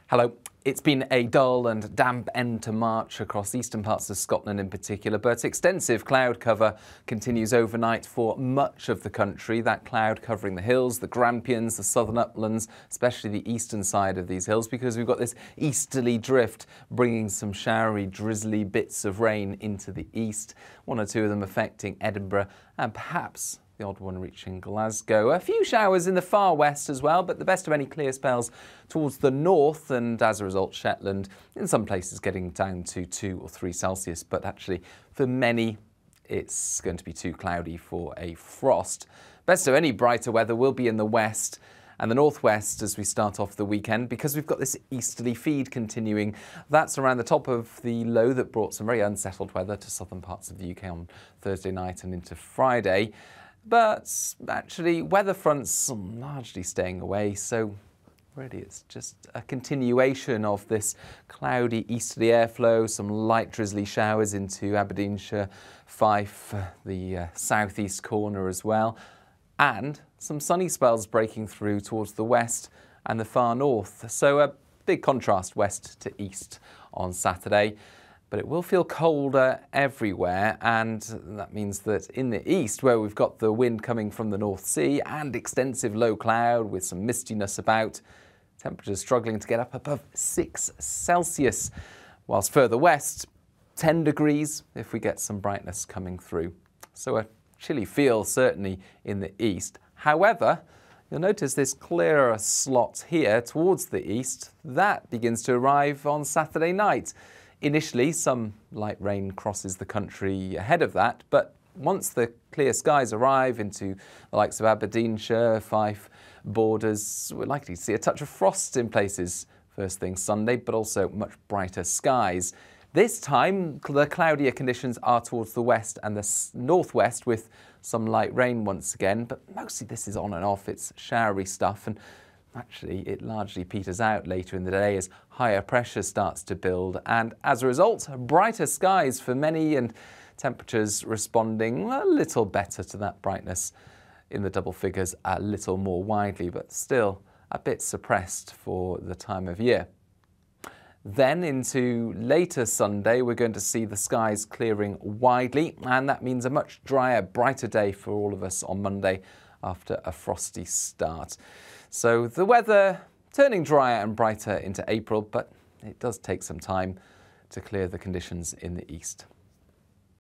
Hello. It's been a dull and damp end to March across eastern parts of Scotland in particular, but extensive cloud cover continues overnight for much of the country. That cloud covering the hills, the Grampians, the southern uplands, especially the eastern side of these hills, because we've got this easterly drift bringing some showery, drizzly bits of rain into the east. One or two of them affecting Edinburgh and perhaps the odd one reaching Glasgow. A few showers in the far west as well, but the best of any clear spells towards the north, and as a result Shetland in some places getting down to 2 or 3 Celsius, but actually for many it's going to be too cloudy for a frost. Best of any brighter weather will be in the west and the northwest as we start off the weekend, because we've got this easterly feed continuing. That's around the top of the low that brought some very unsettled weather to southern parts of the UK on Thursday night and into Friday. But actually, weather fronts are largely staying away, so really it's just a continuation of this cloudy easterly airflow, some light drizzly showers into Aberdeenshire, Fife, the southeast corner as well, and some sunny spells breaking through towards the west and the far north. So a big contrast west to east on Saturday. But it will feel colder everywhere, and that means that in the east, where we've got the wind coming from the North Sea and extensive low cloud with some mistiness about, temperatures struggling to get up above 6 Celsius, whilst further west, 10 degrees if we get some brightness coming through. So a chilly feel certainly in the east. However, you'll notice this clearer slot here towards the east. That begins to arrive on Saturday night. Initially, some light rain crosses the country ahead of that, but once the clear skies arrive into the likes of Aberdeenshire, Fife borders, we're likely to see a touch of frost in places first thing Sunday, but also much brighter skies. This time, the cloudier conditions are towards the west and the northwest with some light rain once again, but mostly this is on and off. It's showery stuff, and actually, it largely peters out later in the day as higher pressure starts to build, and as a result, brighter skies for many and temperatures responding a little better to that brightness in the double figures a little more widely, but still a bit suppressed for the time of year. Then into later Sunday, we're going to see the skies clearing widely, and that means a much drier, brighter day for all of us on Monday after a frosty start. So the weather turning drier and brighter into April, but it does take some time to clear the conditions in the east.